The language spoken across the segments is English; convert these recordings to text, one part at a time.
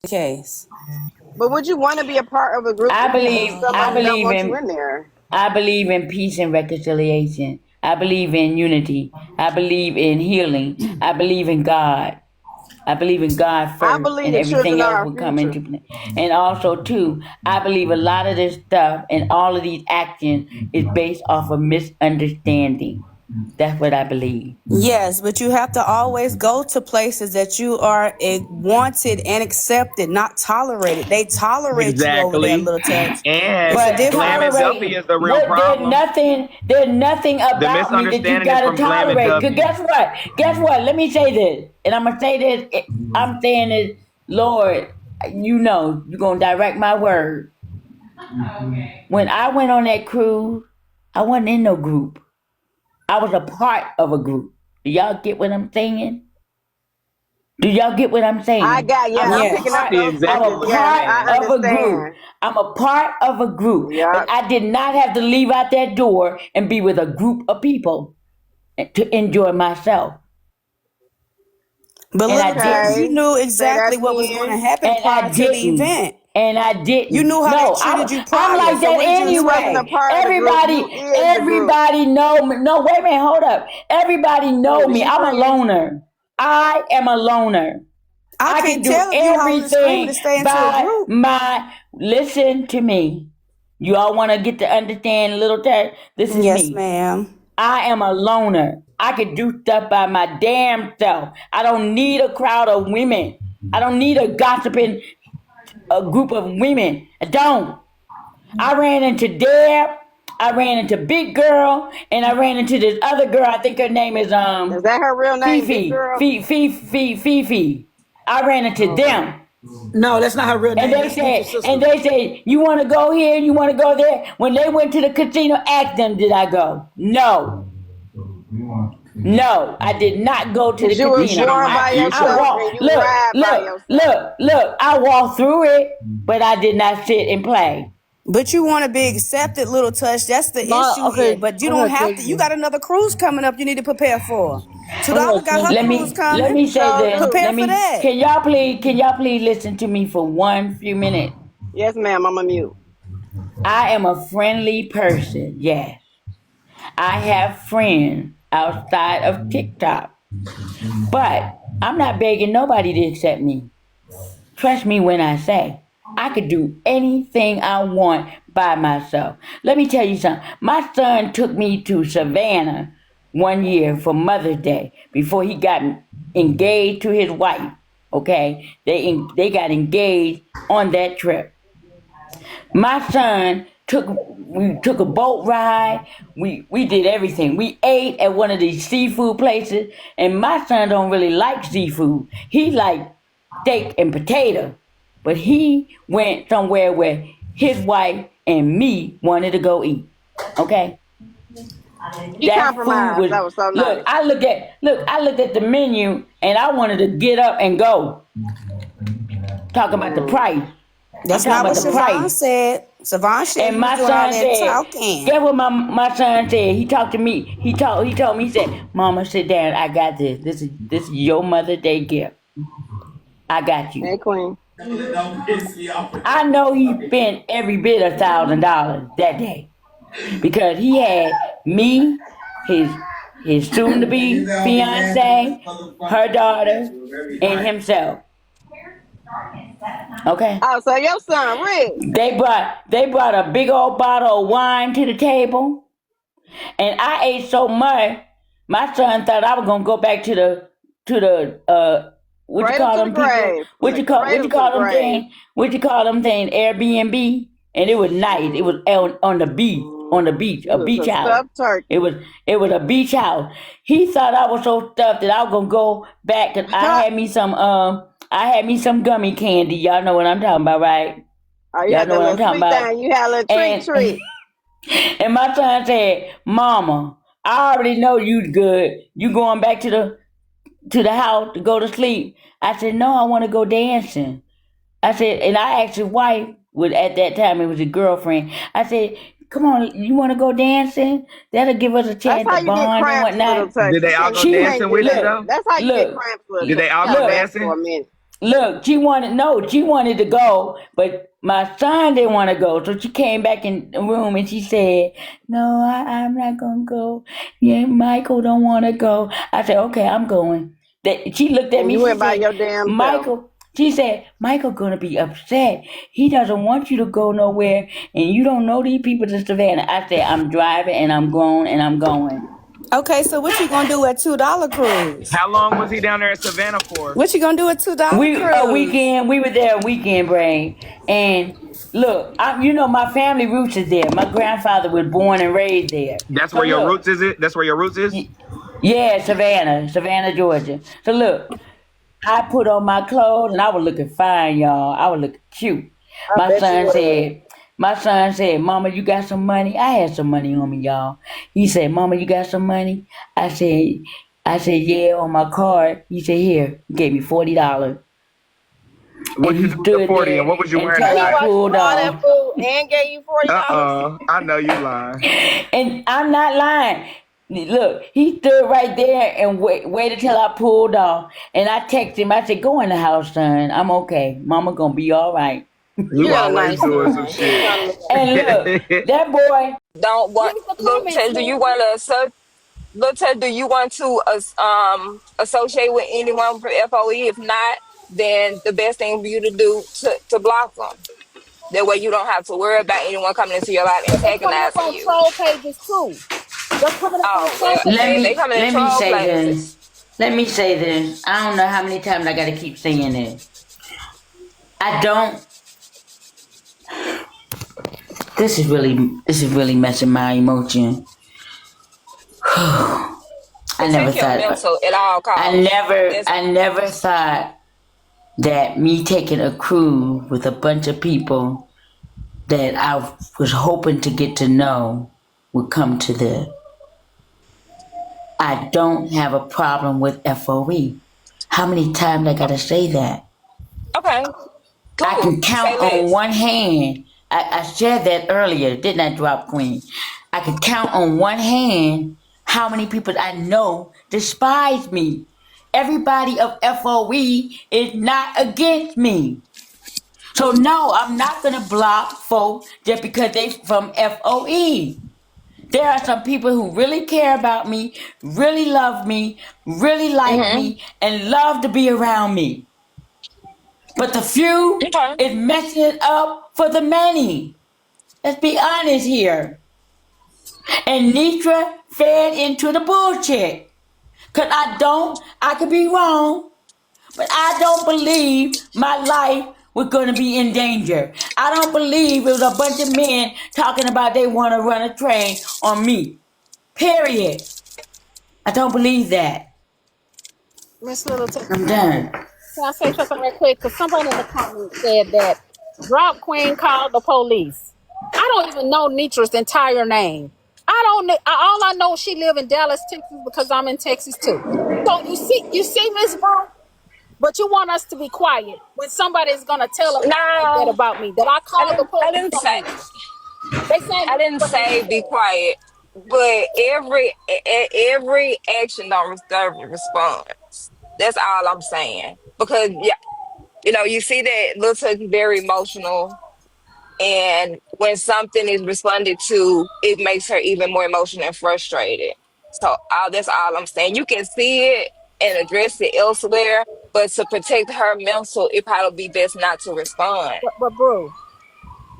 case. But would you want to be a part of a group I if believe I somebody don't believe want you in in there? I believe in peace and reconciliation. I believe in unity. I believe in healing. I believe in God. I believe in God I first, believe and the everything children are else our will come future. into play. And also, too, I believe a lot of this stuff and all of these actions is based off of misunderstanding. That's what I believe. Yes, but you have to always go to places that you are wanted and accepted, not tolerated. They tolerate you over there, Exactly. Little Touch. It's And a But blaming difference. Duffy tolerating, is the real what? problem. There's nothing The about me that you misunderstanding is gotta from blaming tolerate. Cause Duffy. guess what? Guess what? Let me say this, and I'm gonna say this. I'm saying this, Lord. You know, you're gonna direct my word. When I went on that cruise, I wasn't in no group. I was a part of a group. Do y'all get what I'm saying? Do y'all get what I'm I saying? got, yeah, I'm picking up Yes. See those I'm exactly pieces. a what Yes, he's part I saying. of a group. understand. I'm a part of a group. But Yep. I did not have to leave out that door and be with a group of people to enjoy myself. But And I Little Touch, you Okay. didn't. knew Say that exactly what was going to again. happen And I prior to the didn't. event. And I You didn't. knew how they No, treated you I'm prior. like So that what did you You wasn't a anyway. expect? part of the group. You is the group. Everybody know me. No, wait a minute, hold up. Everybody know Is me. she I'm a friends? loner. I am a loner. I I can can't do tell if you hollering and screaming to everything stay into a by group. my. Listen to me. You all want to get to understand, little Ted? This is Yes, me. ma'am. I am a loner. I can do stuff by my damn self. I don't need a crowd of women. I don't need a gossiping a group of women. I don't. I ran into Deb. I ran into Big Girl, and I ran into this other girl. I think her name is Is that her real name, Big Fifi. Girl? Fifi. I ran into Okay. them. No, that's not her real And name. they That's Fifi's said, sister. you want to go here, you want to go there. When they went to the casino, ask them, did I go? No, no, I did not go to the Cause you was You should casino. have born went. by You should I have. yourself and walked. you ride by yourself. I walked through it, but I did not sit and play. But you want to be accepted, Little Touch. That's the issue here. Okay, But you I don't gotta tell have to. You you. got another cruise coming up you need to prepare for. I gotta $2 got tell her Let you. cruise let coming. me say So this. do. Prepare for that. Can y'all please listen to me for one few minutes? Yes, ma'am. I'm a mute. I am a friendly person. Yes, I have friends outside of TikTok, but I'm not begging nobody to accept me. Trust me when I say I could do anything I want by myself. Let me tell you something. My son took me to Savannah one year for Mother's Day before he got engaged to his wife. Okay, they got engaged on that trip. My son we took a boat ride. We did everything. We ate at one of these seafood places, and my son don't really like seafood. He like steak and potato, but he went somewhere where his wife and me wanted to go eat. Okay, He that food compromised. was That was so look. nice. I looked at the menu, and I wanted to get up and go. Talking about the Mm. price. I'm That's talking not about what the Mm. Siobhan price. said. Siobhan said And you was my doing all son that said, talking. guess what my son said? He talked to me. He told me, he said, Mama, sit down. I got this. This is your Mother's Day gift. I got you. Hey, Queen. I know he spent every bit $1,000 that day because he had me, his soon to be fiance, her daughter, and himself. Okay. Oh, so your son rich. They brought a big old bottle of wine to the table, and I ate so much. My son thought I was gonna go back to the what you Cradle call to the them people? grave. From the What you cradle to the call them grave. thing? What you call them thing? Airbnb, and it was nice. It was on the beach, a You was beach a house. stuffed turkey. It was a beach house. He thought I was so stuffed that I was gonna go back. Cause I had me some gummy candy. Y'all know what I'm talking about, right? Oh, you Y'all had know that what I'm little talking sweet about. thing. You had a little treat And treat. and my son said, "Mama, I already know you good. You going back to the house to go to sleep." I said, "No, I want to go dancing." I said, and I asked his wife, at that time it was a girlfriend. I said, "Come on, you want to go dancing? That'll give us a That's chance how to you get bond and cramps, little whatnot." touch. Did they all go You She can't dancing do with you that. look, though? That's how you get look, cramps, little Did touch. they You all gotta go look, rest for dancing? a minute. Look, she wanted to go, but my son didn't want to go. So she came back in the room and she said, "No, I'm not gonna go. Yeah, Michael don't want to go." I said, "Okay, I'm going." She looked at And me. you She went by said, your damn self. "Michael." She said, "Michael gonna be upset. He doesn't want you to go nowhere, and you don't know these people to Savannah." I said, "I'm driving, and I'm grown, and I'm going." Okay, so what you gonna do at $2 cruise? How long was he down there in Savannah for? What you gonna do at $2 cruise? We were there a weekend, Brain. And look, my family roots is there. My grandfather was born and raised there. That's So where your look, roots is. It. That's where your roots is. yeah, Savannah, Georgia. So look, I put on my clothes and I was looking fine, y'all. I was looking cute. I My bet you son would. said, my son said, "Mama, you got some money?" I had some money on me, y'all. He said, "Mama, you got some money?" I said, "Yeah, on my card." He said, "Here." He gave me $40. What And did you he do with the stood 40? And there what was you wearing until He I tonight? watched you pulled all that off. food and gave you $40. I know you lying. And I'm not lying. Look, he stood right there and waited till I pulled off. And I texted him. I said, "Go in the house, son. I'm okay. Mama gonna be all right." You You got a always nice doing some son. He ain't shit. trying to look like And that. look, that boy, Don't what Leave the look comments, Ted, do you man. want to look Ted, do you want to associate with anyone from FOE? If not, then the best thing for you to do to block them. That way you don't have to worry about anyone coming into your life But they coming up antagonizing on you. troll pages too. They're coming up on Oh troll well, let if they me coming in let me troll say this. places, Let me say this. I don't know how many times I gotta keep saying this. I don't. This is really messing my emotion. I never protect your thought. mental at all I costs. never. That's I never thought that me taking a cruise with a bunch of people that I was hoping to get to know would come to this. I don't have a problem with FOE. How many times I gotta say that? okay. I can Cool. Say count on less. one hand. I said that earlier, didn't I, Drop Queen? I can count on one hand how many people I know despise me. Everybody of FOE is not against me. So no, I'm not gonna block folk just because they from FOE. There are some people who really care about me, really love me, really like Mm-hmm. me, and love to be around me. But the few Okay. is messing it up for the many. Let's be honest here. And Nitra fed into the bullshit. Cause I could be wrong, but I don't believe my life was gonna be in danger. I don't believe it was a bunch of men talking about they wanna run a train on me. Period. I don't believe that. Miss Little T. I'm done. Can I say something real quick? Because somebody in the comments said that Drop Queen called the police. I don't even know Nitra's entire name. I don't know. All I know, she live in Dallas, Texas, because I'm in Texas too. So you see, Miss Brown. But you want us to be quiet when somebody's gonna tell us like that No, about me. That I I called the didn't. I police didn't on say. you. They saying I this is didn't what they say be said. quiet, but every action don't deserve a response. That's all I'm saying. Because yeah, you see that Lil Touch is very emotional, and when something is responded to, it makes her even more emotional and frustrated. So that's all I'm saying. You can see it and address it elsewhere, but to protect her mental, it probably be best not to respond. But bro,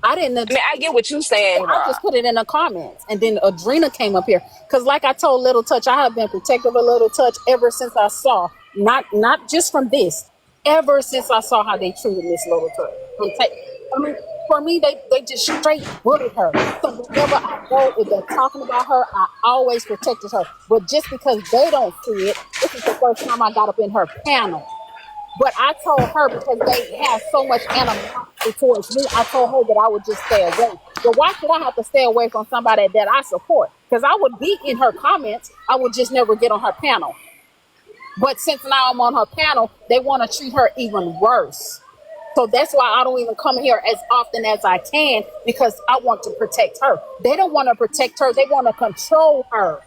I didn't I mean, I get what you're saying, I bro. just put it in the comments, and then Adrena came up here because, like I told Little Touch, I have been protective of Little Touch ever since I saw, not just from this, ever since I saw how they treated Miss Little Touch. I mean, for me, they just straight bullied her. So whenever I go, if they're talking about her, I always protected her. But just because they don't see it, this is the first time I got up in her panel. But I told her because they have so much animosity towards me, I told her that I would just stay away. But why should I have to stay away from somebody that I support? Because I would be in her comments, I would just never get on her panel. But since now I'm on her panel, they want to treat her even worse. So that's why I don't even come here as often as I can because I want to protect her. They don't want to protect her, they want to control her.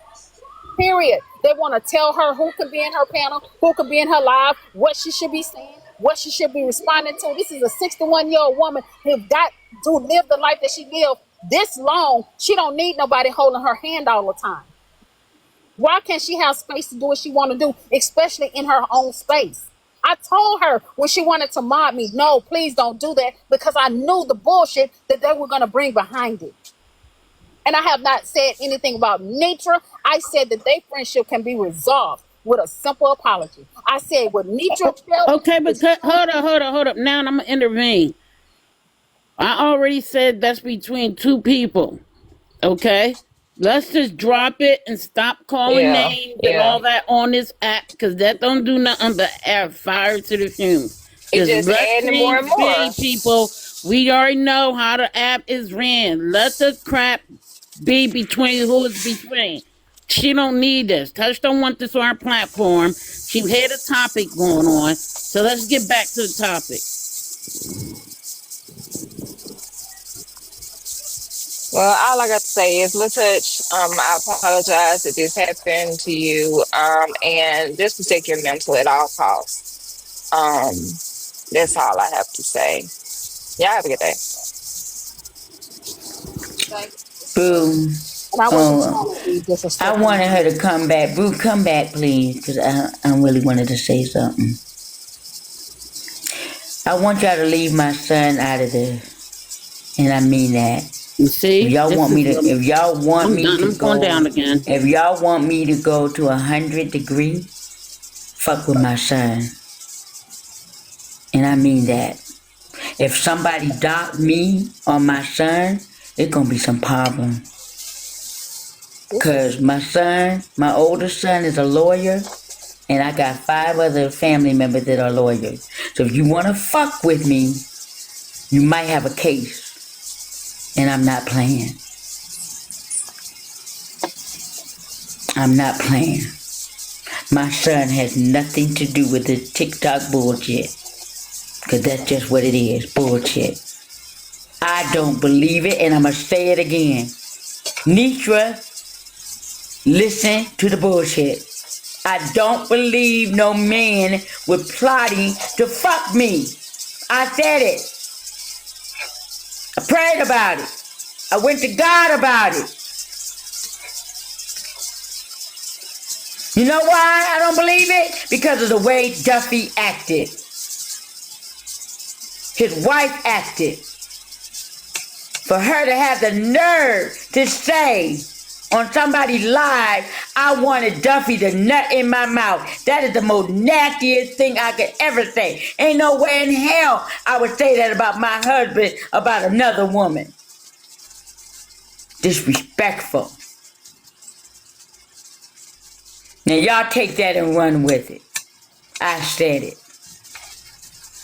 Period. They want to tell her who can be in her panel, who can be in her live, what she should be saying, what she should be responding to. This is a 61-year-old woman who got to live the life that she lived this long. She don't need nobody holding her hand all the time. Why can't she have space to do what she want to do, especially in her own space? I told her when she wanted to mob me, no, please don't do that, because I knew the bullshit that they were going to bring behind it. And I have not said anything about Nitra. I said that their friendship can be resolved with a simple apology. I said what Nitra felt. Okay, but hold up. Now I'm gonna intervene. I already said that's between two people. Okay? Let's just drop it and stop calling Yeah, names and yeah. all that on this app, because that don't do nothing but add fire to the fumes. It's Just just let adding more and things be, more. people. We already know how the app is ran. Let the crap be between who it's between. She don't need this. Touch don't want this on our platform. She had a topic going on. So let's get back to the topic. Well, all I got to say is, Lil Touch, I apologize that this happened to you, and just protect your mental at all costs. That's all I have to say. Y'all have a good day. Boo. And I wasn't Oh, trying to be I disrespectful. wanted her to come back. Boo, come back, please, because I really wanted to say something. I want y'all to leave my son out of this, and I mean that. You see? If y'all want me to, I'm going down again. if y'all want me to go to 100 degrees, fuck with my son, and I mean that. If somebody dock me on my son, it's gonna be some problem. Cause my son, my oldest son, is a lawyer, and I got 5 other family members that are lawyers. So if you wanna fuck with me, you might have a case, and I'm not playing. I'm not playing. My son has nothing to do with this TikTok bullshit. Cause that's just what it is, bullshit. I don't believe it, and I'ma say it again. Nitra, listen to the bullshit. I don't believe no man was plotting to fuck me. I said it. I prayed about it. I went to God about it. You know why I don't believe it? Because of the way Duffy acted. His wife acted. For her to have the nerve to say on somebody's live, I wanted Duffy to nut in my mouth. That is the most nastiest thing I could ever say. Ain't no way in hell I would say that about my husband, about another woman. Disrespectful. Now y'all take that and run with it. I said it.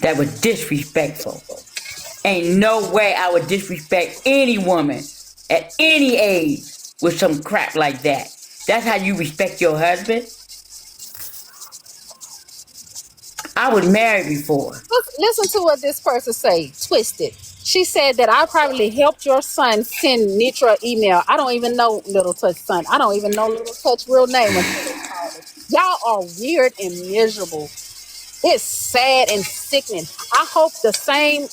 That was disrespectful. Ain't no way I would disrespect any woman at any age with some crap like that. That's how you respect your husband? I was married before. Listen to what this person say. Twisted. She said that I probably helped your son send Nitra email. I don't even know Little Touch's son. I don't even know Little Touch's real name until they called it. Y'all are weird and miserable. It's sad and sickening. I hope the same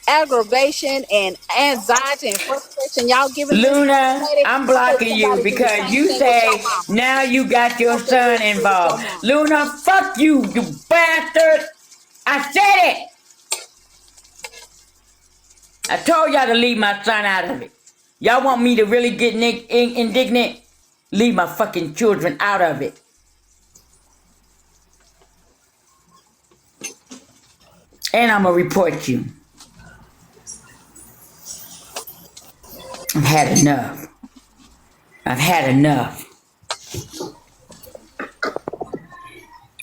aggravation and anxiety and frustration y'all giving Luna, this lady, I'm I hope blocking you somebody do the because same you thing with your say mama. now you got your Hope they do son it with your involved. mama. Luna, fuck you, you bastard. I said it. I told y'all to leave my son out of it. Y'all want me to really get indignant? Leave my fucking children out of it. And I'm gonna report you. I've had enough. I've had enough.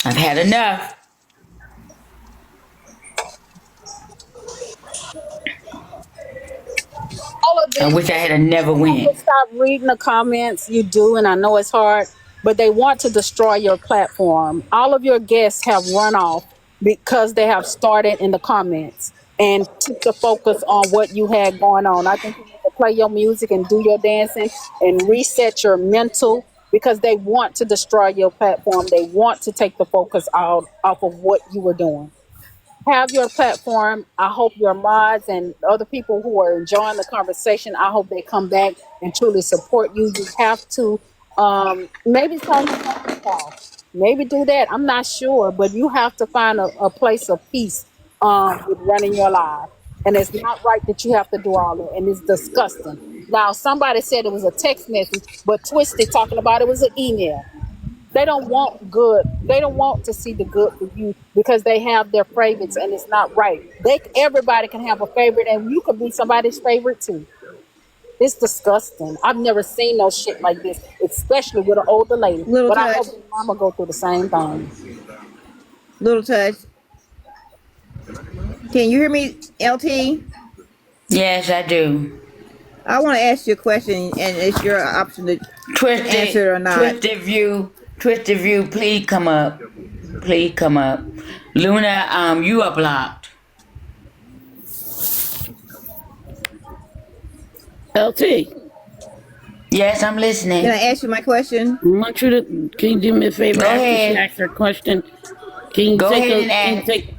I've had enough. All of I this, wish I had never you have went. to stop reading the comments. You do, and I know it's hard, but they want to destroy your platform. All of your guests have run off because they have started in the comments and took the focus on what you had going on. I think you need to play your music and do your dancing and reset your mental, because they want to destroy your platform. They want to take the focus out off of what you were doing. have your platform. I hope your mods and other people who are enjoying the conversation, I hope they come back and truly support you. You have to maybe start your own podcast. Maybe do that. I'm not sure, but you have to find a place of peace with running your life. And it's not right that you have to do all that. And it's disgusting. Now, somebody said it was a text message, but Twisted talking about it was an email. They don't want good. They don't want to see the good for you because they have their favorites, and it's not right. Everybody can have a favorite, and you can be somebody's favorite too. It's disgusting. I've never seen no shit like this, especially with an older lady. Little But I Touch. hope your mama go through the same thing. Little Touch. Can you hear me, LT? Yes, I do. I want to ask you a question, and it's your option to answer it or not. Twisted view, please come up. Please come up. Luna, you are blocked. LT, Yes, I'm listening. Can I ask you my question? I want you to, can you do me a favor Go after ahead. she asks her question? Can you Go take ahead a, and can you ask. take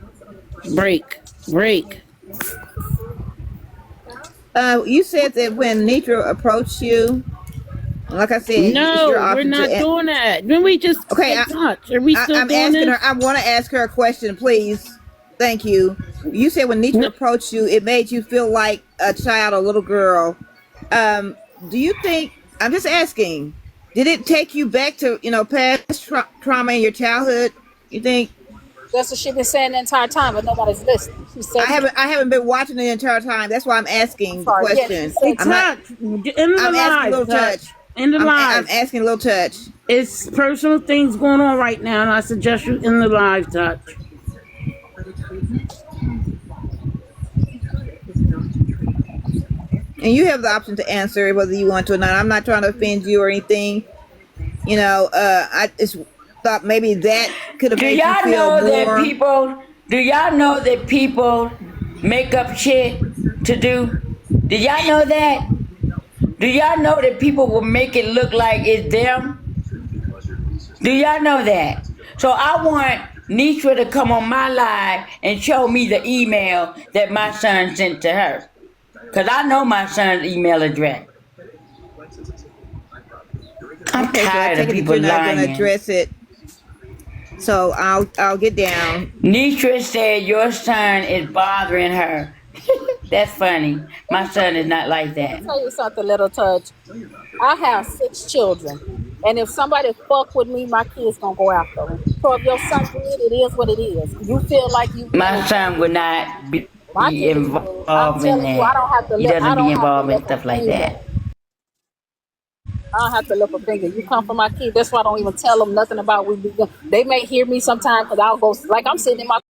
break? You said that when Nitra approached you, like I said, it's your No, we're option not to. doing that. Then we just Okay, stay touch. Are we still I'm doing asking this? her. I want to ask her a question, please. Thank you. You said when Nitra No, approached you, it made you feel like a child, a little girl. Do you think? I'm just asking. Did it take you back to past trauma in your childhood? You think? That's what she been saying the entire time, but nobody's listening. She said, I haven't been watching the entire time. That's why I'm I'm asking the sorry. Yeah, she question. hey, said, I'm not. touch. End of the I'm asking live, Little Touch. touch. End of the I'm live. asking Little Touch. It's personal things going on right now, and I suggest you in the live, touch. And you have the option to answer whether you want to or not. I'm not trying to offend you or anything. I just thought maybe that could have Do made you y'all feel know that more. people? Do y'all know that people make up shit to do? Do y'all know that? Do y'all know that people will make it look like it's them? Do y'all know that? So I want Nitra to come on my live and show me the email that my son sent to her. Because I know my son's email address. I'm Okay, so I tired take of it that people you're not going to lying. address it. So I'll get down. Nitra said your son is bothering her. That's funny. My son is not like let me that. tell you something, Little Touch. I have 6 children. And if somebody fuck with me, my kids gonna go after them. So if your son did, it is what it is. You feel like you being My son involved. would not be My kids would. I'm involved in telling you, that. He I doesn't be don't have to involved in lift a stuff like finger. that. I don't have to lift a finger. You come for my kids. That's why I don't even tell them nothing about we be. They may hear me sometimes because I'll go like I'm sitting in my